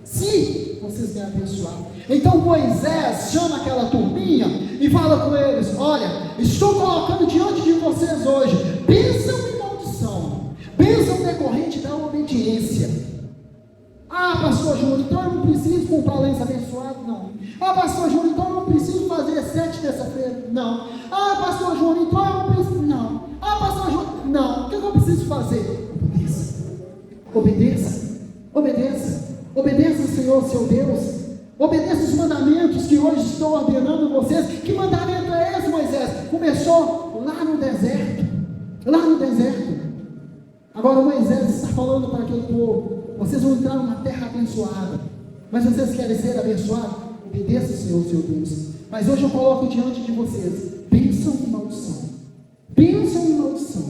se vocês me abençoarem. Então Moisés chama aquela turminha e fala com eles: olha, estou colocando diante de vocês hoje bênção e maldição. Bênção decorrente da obediência. Ah, pastor Júnior, então eu não preciso comprar lenço abençoado? Não. Ah, pastor Júnior, então eu não preciso fazer 7 terça-feira? Não. Ah, pastor Júnior, então eu não preciso? Não. Ah, pastor Júnior, não. O que eu preciso fazer? Obedeça. Obedeça. Obedeça ao Senhor, seu Deus. Obedeça os mandamentos que hoje estou ordenando a vocês. Que mandamento é esse, Moisés? Começou lá no deserto. Lá no deserto. Agora Moisés está falando para aquele povo: vocês vão entrar numa terra abençoada. Mas vocês querem ser abençoados? Obedeça ao Senhor, seu Deus. Mas hoje eu coloco diante de vocês bênção e maldição. Bênção e maldição.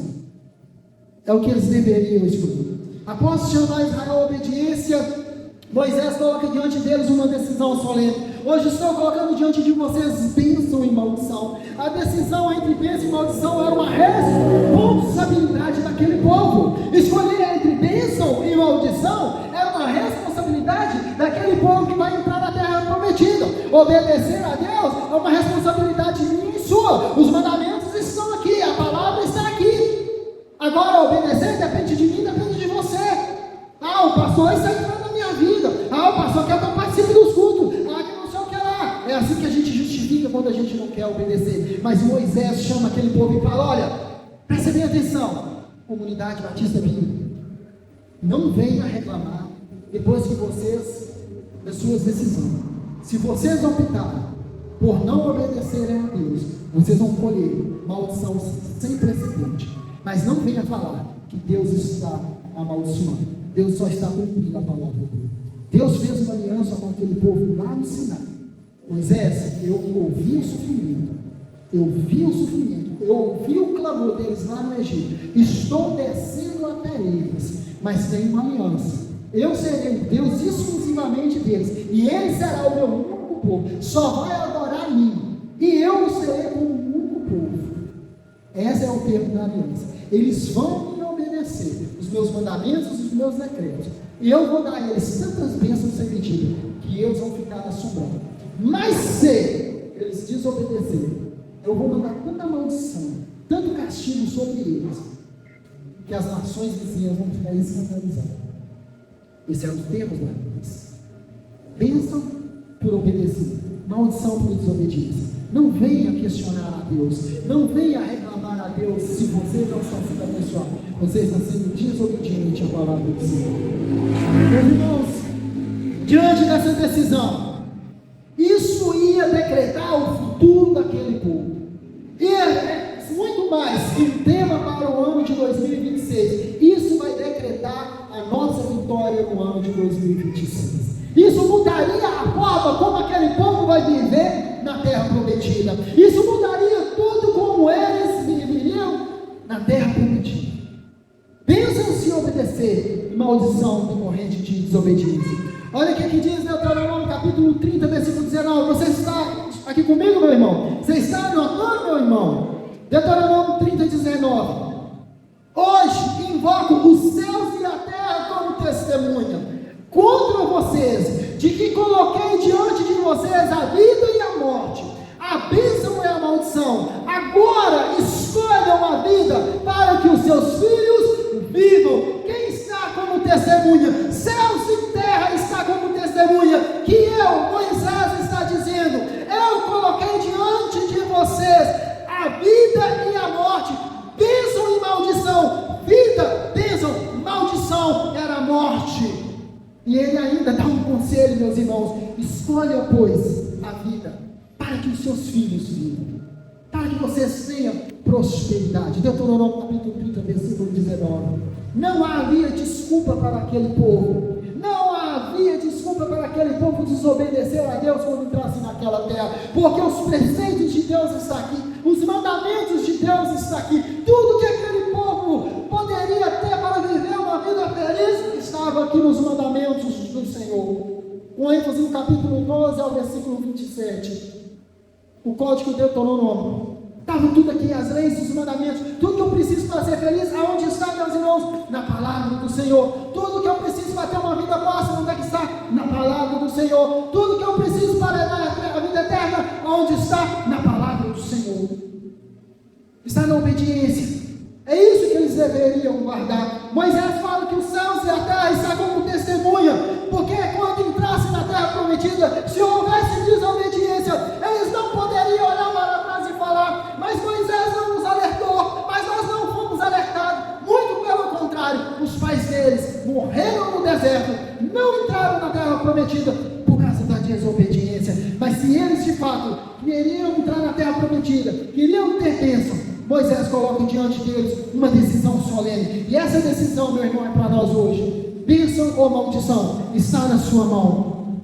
É o que eles deveriam escolher. Após chamar Israel à obediência, Moisés coloca diante deles uma decisão solene: Hoje estou colocando diante de vocês bênção e maldição. A decisão entre bênção e maldição era uma responsabilidade daquele povo. Escolher entre bênção e maldição era uma responsabilidade daquele povo que vai entrar na terra prometida. Obedecer a Deus é uma responsabilidade minha e sua. Os mandamentos estão aqui, a palavra está aqui. Agora, obedecer depende de mim, depende de você. O pastor está entrando na minha vida. O pastor quer que eu participe dos cultos. Que não sei o que lá. É assim que a gente justifica quando a gente não quer obedecer. Mas Moisés chama aquele povo e fala: olha, presta bem atenção, comunidade batista bíblica, não venha reclamar depois que vocês, das suas decisões. Se vocês optarem por não obedecerem a Deus, vocês vão colher maldição sem precedente. Mas não venha falar que Deus está amaldiçoando. Deus só está cumprindo a palavra dele. Deus fez uma aliança com aquele povo lá no Sinai. Moisés, eu ouvi o sofrimento. Eu ouvi o clamor deles lá no Egito. Estou descendo até eles, mas tem uma aliança. Eu serei Deus exclusivamente deles, e ele será o meu único povo. Só vai adorar a mim, e eu o serei como o único povo. Esse é o termo da aliança. Eles vão me obedecer os meus mandamentos e os meus decretos, e eu vou dar a eles tantas bênçãos sem medida, que eles vão ficar assombrados. Mas se eles desobedecerem, eu vou mandar tanta maldição, tanto castigo sobre eles, que as nações vizinhas vão ficar escandalizadas. Esse é o termo da aliança. Bênção por obedecer, maldição por desobediência. Não venha questionar a Deus, não venha reclamar a Deus se você não está sendo abençoado. Você está sendo desobediente à palavra do Senhor. Meus irmãos, diante dessa decisão, isso ia decretar o futuro daquele povo. E é muito mais que um tema para o ano de 2026. Isso vai decretar a nossa vitória no ano de 2026. Isso mudaria a forma como aquele povo vai viver na terra prometida. Isso mudaria tudo como eles viveriam na terra prometida. Bênção se obedecer, maldição decorrente de desobediência. Olha o que diz Deuteronômio capítulo 30, versículo 19. Você está aqui comigo, meu irmão? Você está anotando, meu irmão? Deuteronômio 30, 19. Hoje invoco os céus e a terra como testemunha contra vocês, de que coloquei diante de vocês a vida e a morte, a bênção e a maldição. Agora escolham a vida para que os seus filhos vivam. Quem está como testemunha? Céus e terra está como testemunha, que eu, Moisés, está dizendo: eu coloquei diante de vocês a vida e a morte, bênção e maldição. Vida, bênção, maldição era a morte. E ele ainda dá um conselho, meus irmãos: escolha, pois, a vida, para que os seus filhos vivam, para que vocês tenham prosperidade. Deuteronômio capítulo 30, versículo 19. Não havia desculpa para aquele povo. Não havia desculpa para aquele povo desobedecer a Deus quando entrasse naquela terra, porque os preceitos de Deus estão aqui, os mandamentos de Deus estão aqui, tudo que aquele povo poderia ter para viver uma vida feliz estava aqui nos mandamentos do Senhor. Com ênfase no capítulo 12 ao versículo 27, o código Deuteronômio. Estava tudo aqui, as leis, os mandamentos, tudo que eu preciso para ser feliz. Aonde está, meus irmãos? Na palavra do Senhor. Tudo que eu preciso para ter uma vida próxima, onde é que está? Na palavra do Senhor. Tudo que eu preciso para a vida eterna, aonde está? Na palavra do Senhor. Está na obediência. É isso que eles deveriam guardar. Moisés fala que os céus e a terra estão como testemunha, porque quando entrasse na terra prometida, se houvesse desobediência, eles não poderiam olhar para trás e falar: mas Moisés não nos alertou, mas nós não fomos alertados. Muito pelo contrário, os pais deles morreram no deserto, não entraram na terra prometida por causa da desobediência. Mas se eles de fato queriam entrar na terra prometida, queriam ter bênção, Moisés coloca diante deles uma decisão solene. E essa decisão, meu irmão, é para nós hoje. Bênção ou maldição está na sua mão.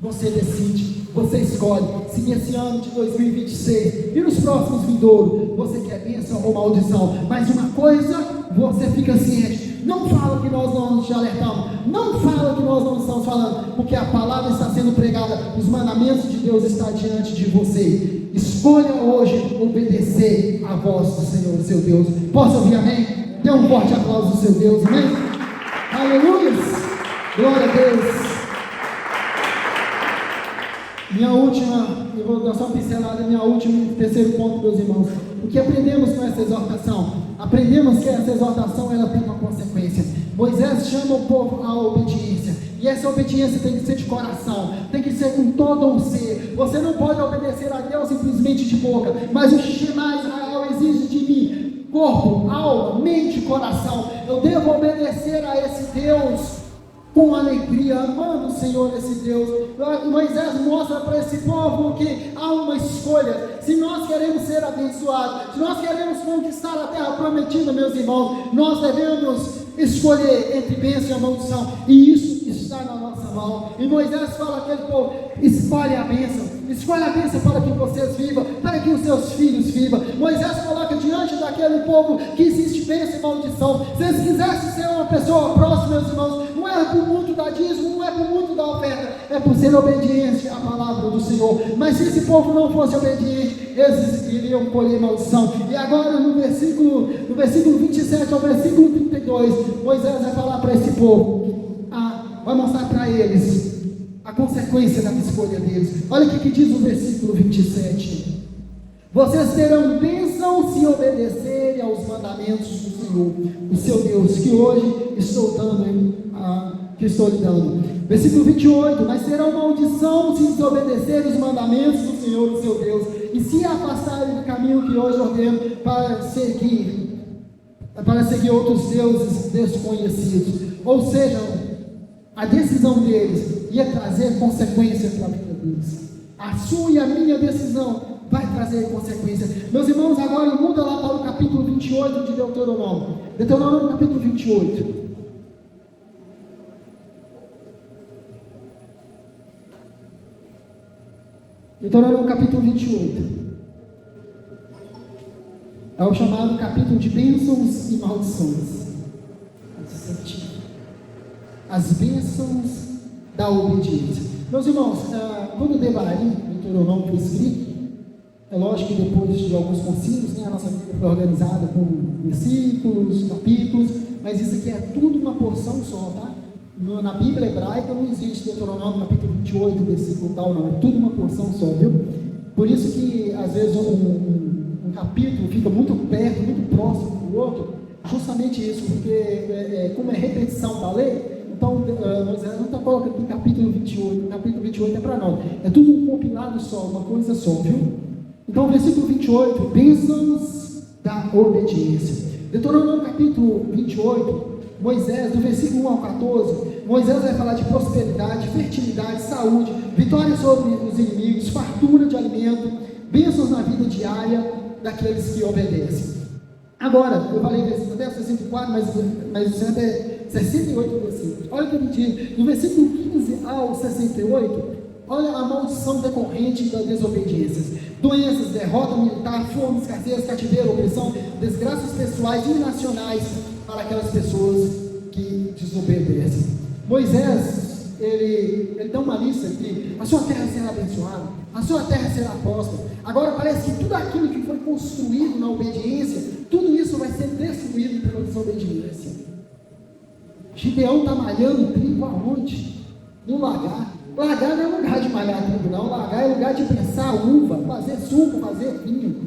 Você decide, você escolhe. Se nesse ano de 2026 e nos próximos vindouros você quer bênção ou maldição. Mas uma coisa você fica ciente: Não fala que nós não te alertamos. Não fala que nós não estamos falando, porque a palavra está sendo pregada, os mandamentos de Deus estão diante de você. Escolha hoje obedecer a voz do Senhor, seu Deus. Posso ouvir amém? Dê um forte aplauso do seu Deus, amém? Aleluia! Glória a Deus. Minha última, eu vou dar só uma pincelada, minha última, terceiro ponto, meus irmãos. O que aprendemos com essa exortação? Aprendemos que essa exortação, ela tem uma consequência. Moisés chama o povo à obediência, e essa obediência tem que ser de coração, tem que ser com todo o ser. Você não pode obedecer a Deus simplesmente de boca, mas o Shema Israel exige de mim corpo, alma, mente e coração. Eu devo obedecer a esse Deus com alegria, amando o Senhor, esse Deus. Moisés mostra para esse povo que há uma escolha. Se nós queremos ser abençoados, se nós queremos conquistar a terra prometida, meus irmãos, nós devemos escolher entre bênção e maldição, e isso está na nossa mão. E Moisés fala àquele povo: escolhe a bênção para que vocês vivam, para que os seus filhos vivam. Moisés coloca diante daquele povo que existe bênção e maldição. Se eles quisessem ser uma pessoa próxima, meus irmãos, não é por muito dar dízimo, não é por muito dar oferta, é por ser obediente à palavra do Senhor. Mas se esse povo não fosse obediente, eles iriam colher maldição. E agora no versículo 27 ao versículo 32, Moisés vai falar para esse povo, vai mostrar para eles a consequência da escolha deles. Olha o que diz o versículo 27: vocês terão bênção se obedecerem aos mandamentos do Senhor, o seu Deus, que hoje estou lhe dando. Versículo 28: mas terão maldição se desobedecerem os mandamentos do Senhor, o seu Deus, e se afastarem do caminho que hoje ordeno para seguir outros deuses desconhecidos. Ou seja, a decisão deles ia trazer consequências para a vida deles. A sua e a minha decisão vai trazer consequências. Meus irmãos, agora muda lá para o capítulo 28 de Deuteronômio. Deuteronômio capítulo 28. Deuteronômio capítulo 28. É o chamado capítulo de bênçãos e maldições. As bênçãos da obediência. Meus irmãos, quando Devarim, Deuteronômio foi escrito, é lógico que depois de alguns concílios, a nossa Bíblia foi organizada com versículos, capítulos, mas isso aqui é tudo uma porção só, tá? Na Bíblia hebraica não existe Deuteronômio capítulo 28, versículo tal, não, é tudo uma porção só, viu? Por isso que às vezes um capítulo fica muito perto, muito próximo do outro, justamente isso, porque como é repetição da lei, então Moisés não está colocando aqui capítulo 28, capítulo 28 é para nós, é tudo um compilado só, uma coisa só, viu? Então versículo 28, bênçãos da obediência. Deuteronômio capítulo 28, Moisés, do versículo 1 ao 14, Moisés vai falar de prosperidade, fertilidade, saúde, vitória sobre os inimigos, fartura de alimento, bênçãos na vida diária daqueles que obedecem. Agora, eu falei até 64, mas isso é 68 versículos. Olha o que ele diz, do versículo 15 ao 68, olha a maldição decorrente das desobediências: doenças, derrota militar, fome, escassez, cativeiro, opressão, desgraças pessoais e nacionais para aquelas pessoas que desobedecem. Moisés, ele dá uma lista aqui: a sua terra será abençoada, a sua terra será próspera. Agora parece que tudo aquilo que foi construído na obediência, tudo isso vai ser destruído pela desobediência. Gideão está malhando trigo aonde? No lagar. Lagar não é lugar de malhar trigo, não. Lagar é lugar de prensar uva, fazer suco, fazer vinho.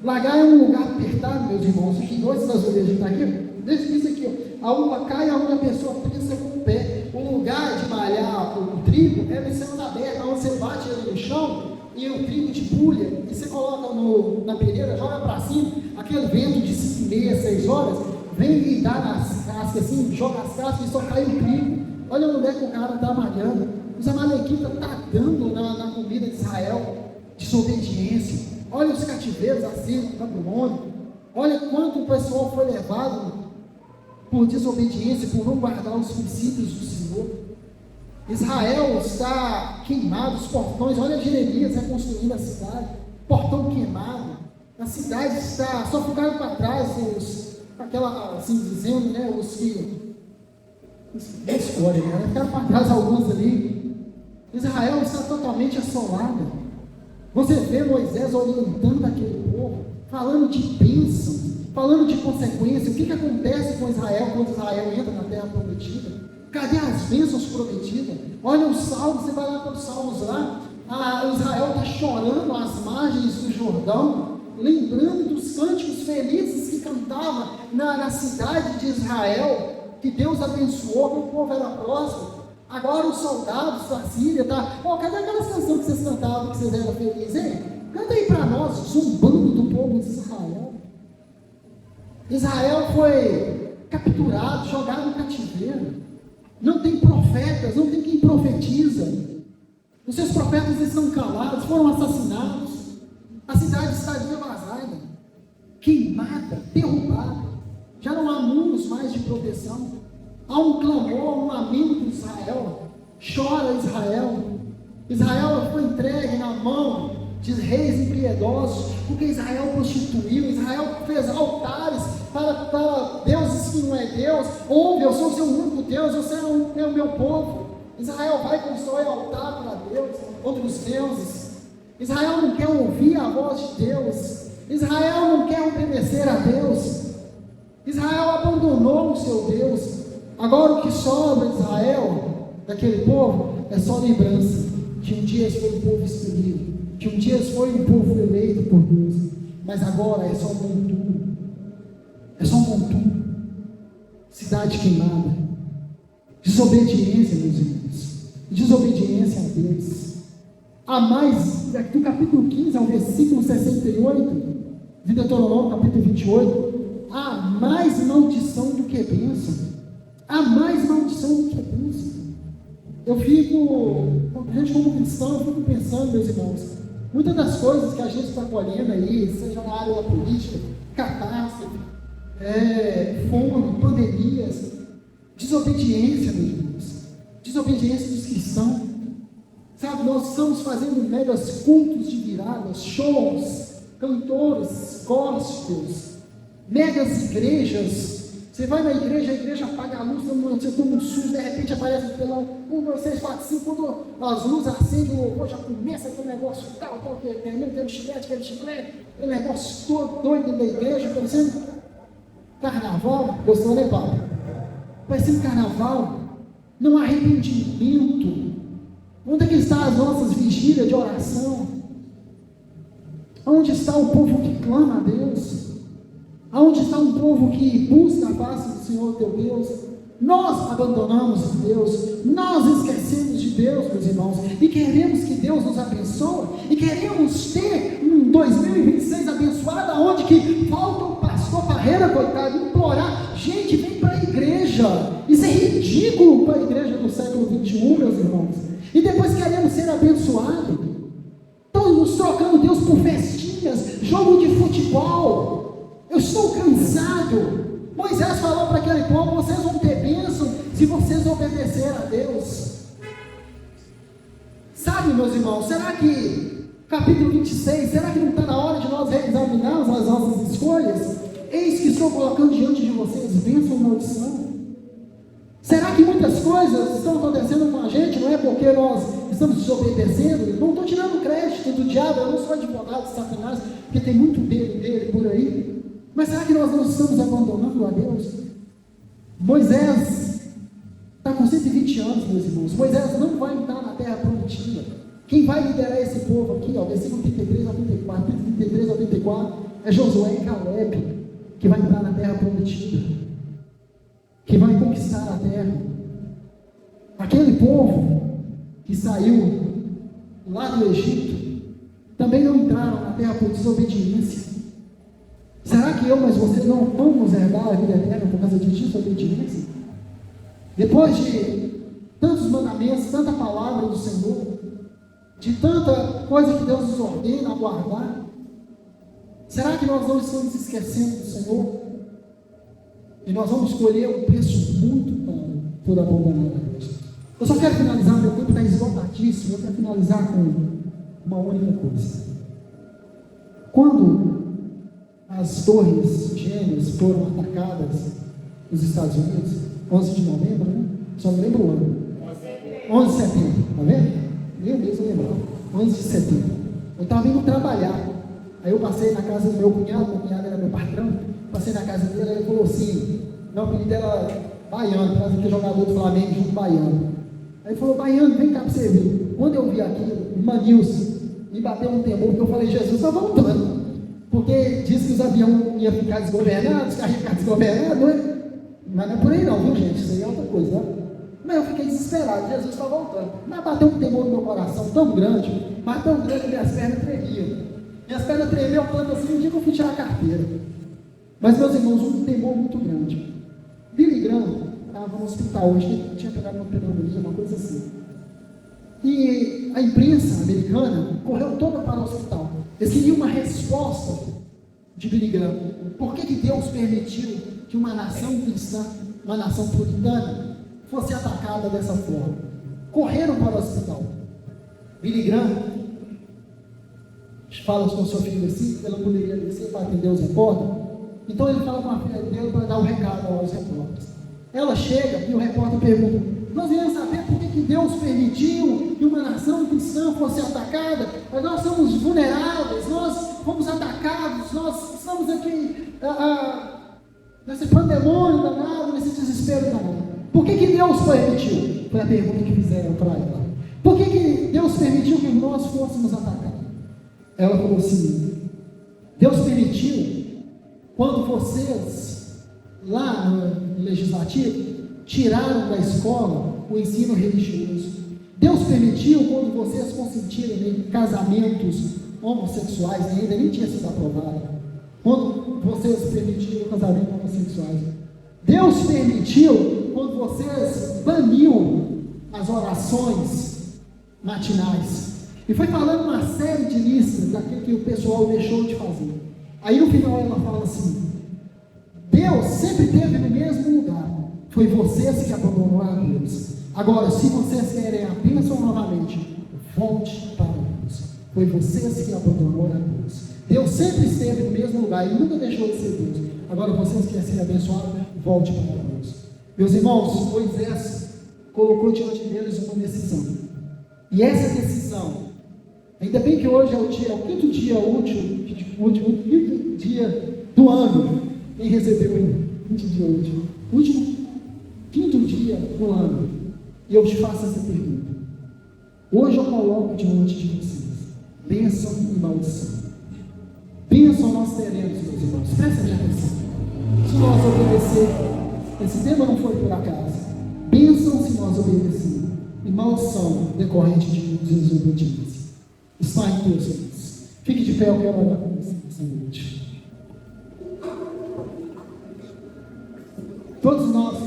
Lagar é um lugar apertado, meus irmãos. Que dois das ovelhas está aqui? Deixa isso aqui, ó. A uva cai aonde a pessoa prensa com o pé. O lugar de malhar o trigo é no céu aberto, onde você bate ele no chão e o trigo de pulha, e você coloca na peneira, joga para cima, aquele vento de 5h30, 6 horas, vem e dá nas cascas assim, joga as cascas e só cai o trigo. Olha onde é que o cara está malhando. Os amalequitas estão dando na comida de Israel, desobediência. Olha os cativeiros assim do Babilônia. Olha quanto o pessoal foi levado por desobediência, por não guardar os princípios do Senhor. Israel está queimado, os portões. Olha Jeremias reconstruindo a cidade, portão queimado. A cidade está, só ficaram para trás aquela, assim dizendo, os que Escolha, né? Eu quero para trás alguns ali. Israel está totalmente assolada. Você vê Moisés orientando aquele povo, falando de bênção, falando de consequência. O que acontece com Israel quando Israel entra na terra prometida? Cadê as bênçãos prometidas? Olha os salmos, você vai lá para os salmos lá, Israel está chorando às margens do Jordão, lembrando dos cânticos felizes que cantava na cidade de Israel, que Deus abençoou, que o povo era próspero. Agora os soldados da Síria, cadê aquelas canções que vocês cantavam, que vocês eram felizes, hein? Canta aí para nós, zumbando do povo de Israel. Israel foi capturado, jogado no cativeiro. Não tem profetas, não tem quem profetiza. Os seus profetas estão calados, foram assassinados. A cidade está devastada, queimada, derrubada. Já não há muros mais de proteção. Há um clamor, um lamento de Israel. Chora Israel. Israel foi entregue na mão de reis impiedosos, porque Israel prostituiu, Israel fez altares para deuses que não é Deus. Ouve, eu sou o seu único Deus, você é o meu povo. Israel vai constrói altar para Deus, outros deuses. Israel não quer ouvir a voz de Deus. Israel não quer obedecer a Deus. Israel abandonou o seu Deus. Agora o que sobra de Israel, daquele povo, é só lembrança que um dia foi um povo escolhido, que um dia foi um povo eleito por Deus, mas agora é só monturo, cidade queimada, desobediência, meus irmãos, desobediência a Deus. Há mais, do capítulo 15 ao versículo 68, de Deuteronômio capítulo 28, há mais maldição do que bênção. Há mais maldição do que bênção. Eu gente como cristão, eu fico pensando, meus irmãos, muitas das coisas que a gente está colhendo aí, seja na área da política, catástrofe, fome, pandemias, desobediência, meus irmãos, desobediência dos cristãos. Sabe, nós estamos fazendo megas cultos de viradas, shows, cantores, gospels, megas igrejas. Você vai na igreja, a igreja apaga a luz, você toma um susto, de repente aparece pela 1, 2, 3, 4, 5, quando as luzes acendem, o louvor já começa aquele negócio tal, aquele chiclete, aquele negócio todo doido da igreja, parecendo carnaval. Gostou, né, Paulo? Parecendo carnaval, não há arrependimento. Onde é que estão as nossas vigílias de oração? Onde está o povo que clama a Deus? Aonde está um povo que busca a face do Senhor teu Deus? Nós abandonamos Deus, nós esquecemos de Deus, meus irmãos, e queremos que Deus nos abençoe, e queremos ter um 2026 abençoado, onde que falta o pastor Parreira, coitado, implorar, gente, vem para a igreja. Isso é ridículo para a igreja do século 21, meus irmãos. E depois queremos ser abençoados. Estamos trocando Deus por festinhas, jogo de futebol. Eu estou cansado. Moisés falou para aquele povo: vocês vão ter bênção se vocês obedecerem a Deus. Sabe, meus irmãos, será que capítulo 26, será que não está na hora de nós reexaminarmos as nossas escolhas? Eis que estou colocando diante de vocês bênção e maldição. Será que muitas coisas estão acontecendo com a gente, não é porque nós estamos desobedecendo? Não estou tirando crédito do diabo, eu não sou advogado de Satanás, porque tem muito dele por aí. Mas será que nós não estamos abandonando a Deus? Moisés está com 120 anos, meus irmãos. Moisés não vai entrar na terra prometida. Quem vai liderar esse povo aqui, versículo 33 a 34, 33 a 34, é Josué e Caleb, que vai entrar na terra prometida, que vai conquistar a terra. Aquele povo que saiu lá do Egito também não entraram na terra por desobediência. Será que eu, mas você não vamos herdar a vida eterna por causa de desobediência? Depois de tantos mandamentos, tanta palavra do Senhor, de tanta coisa que Deus nos ordena a guardar, será que nós não estamos esquecendo do Senhor? E nós vamos escolher um preço muito caro por abandonar a Deus. Eu só quero finalizar, meu tempo está esgotadíssimo. Eu quero finalizar com uma única coisa. Quando as torres gêmeas foram atacadas nos Estados Unidos, 11 de novembro, né? Só não lembro o ano. 11 de setembro, tá vendo? Eu mesmo lembro. 11 de setembro. Eu estava indo trabalhar. Aí eu passei na casa do meu cunhado era meu patrão. Passei na casa dele, aí ele falou assim: meu apelido era Baiano, por que jogador do Flamengo junto Baiano. Aí ele falou: Baiano, vem cá para você ver. Quando eu vi aquilo, irmã Nilce, me bateu um temor, porque eu falei: Jesus está voltando. Porque disse que os aviões iam ficar desgovernados, os carros iam ficar desgovernados, né? Mas não é por aí não, viu, gente? Isso aí é outra coisa, né? Mas eu fiquei desesperado, Jesus está voltando. Mas bateu um temor no meu coração tão grande, mas tão grande que minhas pernas tremiam. Minhas pernas tremiam, falando assim, um dia que eu fui tirar a carteira. Mas, meus irmãos, um temor muito grande. Billy Graham estava no hospital hoje, tinha pegado uma pneumonia, uma coisa assim. E a imprensa americana correu toda para o hospital. Eles queriam uma resposta de Billy Graham. Por que Deus permitiu que uma nação cristã, uma nação puritana, fosse atacada dessa forma? Correram para o hospital. Billy Graham fala com sua filha assim, ela poderia descer para atender os repórteres. Então ele fala com a filha dele para dar um recado aos repórteres. Ela chega e o repórter pergunta: nós queremos saber por que Deus permitiu que uma nação cristã fosse atacada. Nós somos vulneráveis, nós fomos atacados, nós estamos aqui nesse pandemônio danado, nesse desespero danado. Por que Deus permitiu? Foi a pergunta que fizeram para ela. Por que Deus permitiu que nós fôssemos atacados? Ela falou assim: Deus permitiu quando vocês, lá no legislativo, tiraram da escola o ensino religioso. Deus permitiu quando vocês consentiram em casamentos homossexuais, ainda nem tinha sido aprovado. Quando vocês permitiram o casamento homossexuais. Deus permitiu quando vocês baniu as orações matinais. E foi falando uma série de listas daquilo que o pessoal deixou de fazer. Aí no final ela fala assim: Deus sempre esteve no mesmo lugar. Foi vocês que abandonaram a Deus. Agora, se vocês querem a bênção novamente, volte para Deus. Foi vocês que abandonaram a Deus. Deus sempre esteve no mesmo lugar e nunca deixou de ser Deus. Agora, vocês querem ser abençoados, volte para Deus. Meus irmãos, Moisés colocou diante deles uma decisão. E essa decisão, ainda bem que hoje é o quinto dia útil, quinto dia do ano. Quem recebeu o quinto dia útil? Último quinto dia do ano. E eu te faço essa pergunta. Hoje eu coloco diante de vocês bênção e maldição. Bênção nós teremos, meus irmãos. Prestem atenção. Se nós obedecer, esse tema não foi por acaso. Bênção se nós obedecermos. E maldição decorrente de desobediência. Está em Deus, irmãos. Fique de pé, eu quero orar com você essa noite. Todos nós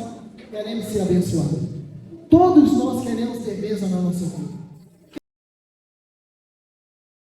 queremos ser abençoados. Todos nós queremos ter bênção na nossa vida.